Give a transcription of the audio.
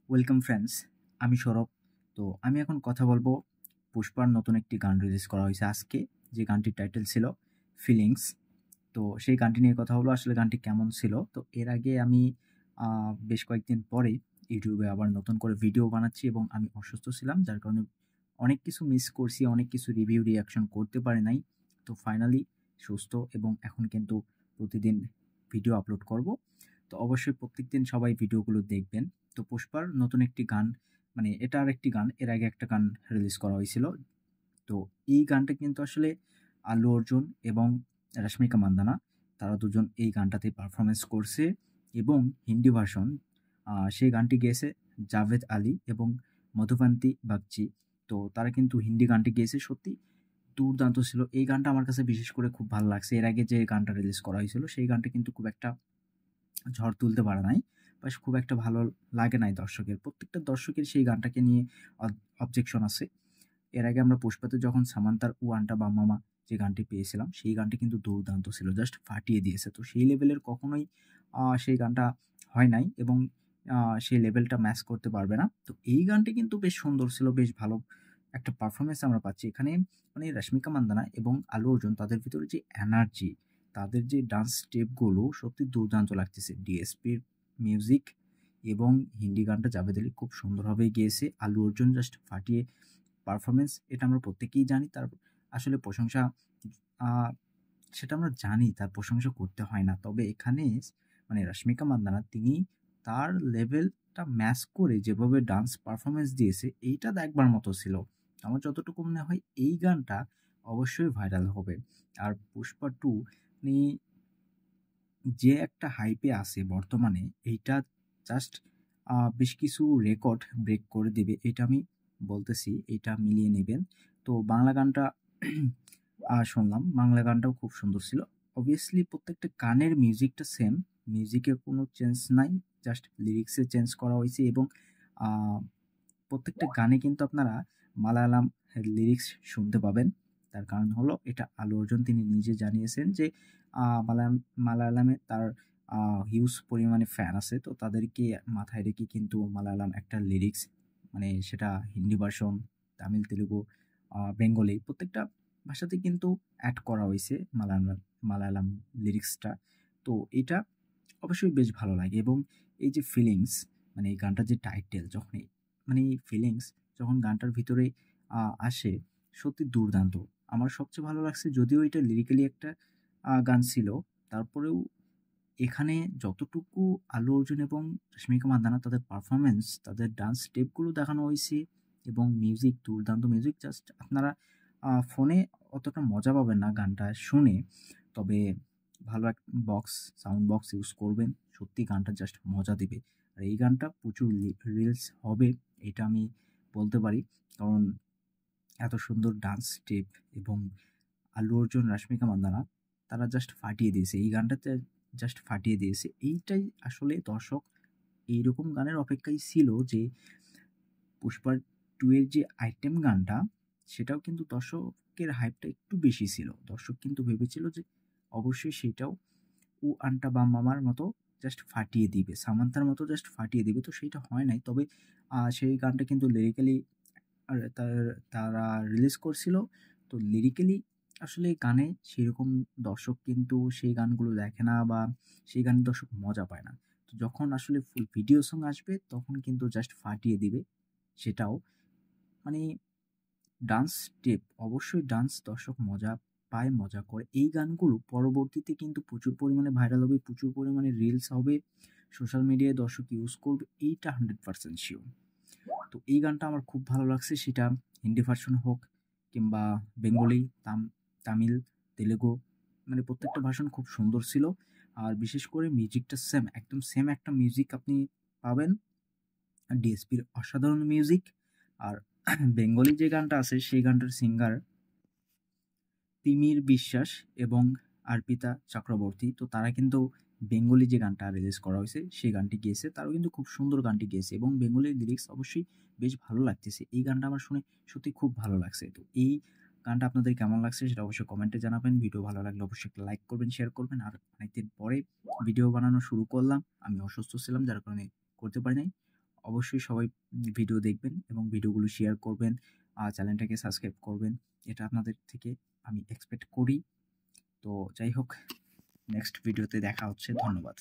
Welcome friends, আমি সৌরভ। তো আমি এখন কথা বলবো পুষ্পার নতুন একটি গান রিলিজ করা হয়েছে আজকে, যে গানটির টাইটেল ছিল ফিলিংস। তো সেই গানটি নিয়ে কথা হলো, আসলে গানটি কেমন ছিল। তো এর আগে আমি বেশ কয়েকদিন পরে ইউটিউবে আবার নতুন করে ভিডিও বানাচ্ছি এবং আমি অসুস্থ ছিলাম, যার কারণে অনেক কিছু মিস করছি, অনেক কিছু রিভিউ রিয়াকশন করতে পারি নাই। তো ফাইনালি সুস্থ এবং এখন কিন্তু প্রতিদিন ভিডিও আপলোড করব। তো অবশ্যই প্রত্যেকদিন সবাই ভিডিওগুলো দেখবেন। তো পুষ্পার নতুন একটি গান, মানে এটা আরেকটি গান, এর আগে একটা গান রিলিজ করা হয়েছিল। তো এই গানটা কিন্তু আসলে আল্লু অর্জুন এবং রশ্মিকা মান্দানা, তারা দুজন এই গানটাতে পারফরমেন্স করছে এবং হিন্দি ভার্সন সেই গানটি গেয়েছে জাভেদ আলী এবং মধুবন্তী বাগচি। তো তারা কিন্তু হিন্দি গানটি গেয়েছে, সত্যি দুর্দান্ত ছিল। এই গানটা আমার কাছে বিশেষ করে খুব ভালো লাগছে। এর আগে যে গানটা রিলিজ করা হয়েছিল সেই গানটা কিন্তু খুব একটা ঝড় তুলতে পারে নাই, বা খুব একটা ভালো লাগে নাই দর্শকের। প্রত্যেকটা দর্শকের সেই গানটাকে নিয়ে অবজেকশন আছে। এর আগে আমরা পুষ্পাতে যখন সামান্তার ও আন্টা বাম্মামা যে গানটি পেয়েছিলাম, সেই গানটি কিন্তু দুর্দান্ত ছিল, জাস্ট ফাটিয়ে দিয়েছে। তো সেই লেভেলের কখনোই সেই গানটা হয় নাই এবং সেই লেভেলটা ম্যাচ করতে পারবে না। তো এই গানটি কিন্তু বেশ সুন্দর ছিল, বেশ ভালো একটা পারফরমেন্স আমরা পাচ্ছি এখানে। মানে রশ্মিকা মান্দানা এবং আল্লু অর্জুন, তাদের ভিতরে যে এনার্জি, তাদের যে ডান্স স্টেপগুলো সত্যি দুর্দান্ত লাগতেছে। ডিএসপির মিউজিক এবং হিন্দি গানটা জাভেদ আলী খুব সুন্দরভাবেই গেয়েছে। আল্লু অর্জুন জাস্ট ফাটিয়ে পারফরমেন্স, এটা আমরা প্রত্যেকেই জানি। তার আসলে প্রশংসা, আহ, সেটা আমরা জানি, তার প্রশংসা করতে হয় না। তবে এখানে মানে রশ্মিকা মান্দানা, তিনি তার লেভেলটা ম্যাচ করে যেভাবে ডান্স পারফরমেন্স দিয়েছে, এইটা দেখবার মতো ছিল। আমার যতটুকু মনে হয় এই গানটা অবশ্যই ভাইরাল হবে। আর পুষ্পা টু যে একটা হাইপে আছে বর্তমানে, এইটা জাস্ট বেশ কিছু রেকর্ড ব্রেক করে দেবে, এটা আমি বলতেছি। এটা মিলিয়ে নেবেন। তো বাংলা গানটা শুনলাম, বাংলা গানটাও খুব সুন্দর ছিল। অবভিয়াসলি প্রত্যেকটা গানের মিউজিকটা সেম, মিউজিকে কোনো চেঞ্জ নাই, জাস্ট লিরিক্সে চেঞ্জ করা হয়েছে। এবং আহ, প্রত্যেকটা গানে কিন্তু আপনারা মালায়ালাম লিরিক্স শুনতে পাবেন। তার কারণ হলো, এটা আল্লু অর্জুন তিনি নিজে জানিয়েছেন যে মালায়ালামে তার হিউজ পরিমাণে ফ্যান আছে। তো তাদেরকে মাথায় রেখে কিন্তু মালায়ালাম একটা লিরিক্স, মানে সেটা হিন্দি ভার্সন, তামিল, তেলুগু, বেঙ্গলি, প্রত্যেকটা ভাষাতে কিন্তু অ্যাড করা হয়েছে মালায়ালাম মালায়ালাম লিরিক্সটা। তো এটা অবশ্যই বেশ ভালো লাগে। এবং এই যে ফিলিংস, মানে এই গানটার যে টাইটেল, যখন মানে এই ফিলিংস যখন গানটার ভিতরে আসে, সত্যি দুর্দান্ত। আমার সবচেয়ে ভালো লাগছে, যদিও এটা লিরিক্যালি একটা গান ছিল, তারপরেও এখানে যতটুকু আল্লু অর্জুন এবং রশ্মিকা মান্দানা তাদের পারফরমেন্স, তাদের ডান্স স্টেপগুলো দেখানো হয়েছে এবং মিউজিক, দুর্দান্ত মিউজিক। জাস্ট আপনারা ফোনে অতটা মজা পাবেন না গানটা শুনে, তবে ভালো এক বক্স, সাউন্ড বক্স ইউজ করবেন, সত্যি গানটা জাস্ট মজা দিবে। আর এই গানটা প্রচুর রিলস হবে, এটা আমি বলতে পারি। কারণ এত সুন্দর ডান্স স্টেপ এবং আল্লু অর্জুন, রশ্মিকা মান্দানা, তারা জাস্ট ফাটিয়ে দিয়েছে এই গানটাতে, জাস্ট ফাটিয়ে দিয়েছে। এইটাই আসলে দর্শক এইরকম গানের অপেক্ষায় ছিল, যে পুষ্পা টু এর যে আইটেম গানটা, সেটাও কিন্তু দর্শকের হাইপটা একটু বেশি ছিল। দর্শক কিন্তু ভেবেছিল যে অবশ্যই সেটাও ও আন্টা বা মামার মতো জাস্ট ফাটিয়ে দিবে, সামান্তার মতো জাস্ট ফাটিয়ে দিবে। তো সেইটা হয় নাই। তবে সেই গানটা কিন্তু লিরিক্যালি আর তারা রিলিজ করছিল। তো লিরিক্যালি আসলে গানে সেরকম দর্শক কিন্তু সেই গানগুলো দেখে না, বা সেই গানে দর্শক মজা পায় না। তো যখন আসলে ফুল ভিডিও সং আসবে, তখন কিন্তু জাস্ট ফাটিয়ে দিবে। সেটাও মানে ডান্স স্টেপ, অবশ্যই ডান্স দর্শক মজা পায়, মজা করে। এই গানগুলো পরবর্তীতে কিন্তু প্রচুর পরিমাণে ভাইরাল হবে, প্রচুর পরিমাণে রিলস হবে, সোশ্যাল মিডিয়ায় দর্শক ইউজ করবে, এইটা 100% শিওর। তো এই গানটা আমার খুব ভালো লাগছে, সেটা হিন্দি ভার্সন হোক কিংবা বেঙ্গলি, তামিল, তেলেগু, মানে প্রত্যেকটা ভার্সন খুব সুন্দর ছিল। আর বিশেষ করে মিউজিকটা সেম, একদম সেম একটা মিউজিক আপনি পাবেন, ডিএসপির অসাধারণ মিউজিক। আর বেঙ্গলি যে গানটা আছে, সেই গানটার সিঙ্গার তিমির বিশ্বাস এবং অর্পিতা চক্রবর্তী। তো তারা কিন্তু বেঙ্গলি যে গানটা রিলিজ করা হয়েছে, সেই গানটি গেয়েছে, তারাও কিন্তু খুব সুন্দর গানটি গেয়েছে এবং বেঙ্গলির লিরিক্স অবশ্যই বেশ ভালো লাগতেছে। এই গানটা আমার শুনে সত্যি খুব ভালো লাগছে। তো এই গানটা আপনাদের কেমন লাগছে সেটা অবশ্যই কমেন্টে জানাবেন। ভিডিও ভালো লাগলে অবশ্যই একটা লাইক করবেন, শেয়ার করবেন। আর অনেকদিন পরে ভিডিও বানানো শুরু করলাম, আমি অসুস্থ ছিলাম, যার কারণে করতে পারি নাই। অবশ্যই সবাই ভিডিও দেখবেন এবং ভিডিওগুলো শেয়ার করবেন, চ্যানেলটাকে সাবস্ক্রাইব করবেন। এটা আপনাদের থেকে আমি এক্সপেক্ট করি। তো যাই হোক, নেক্সট ভিডিওতে দেখা হচ্ছে। ধন্যবাদ।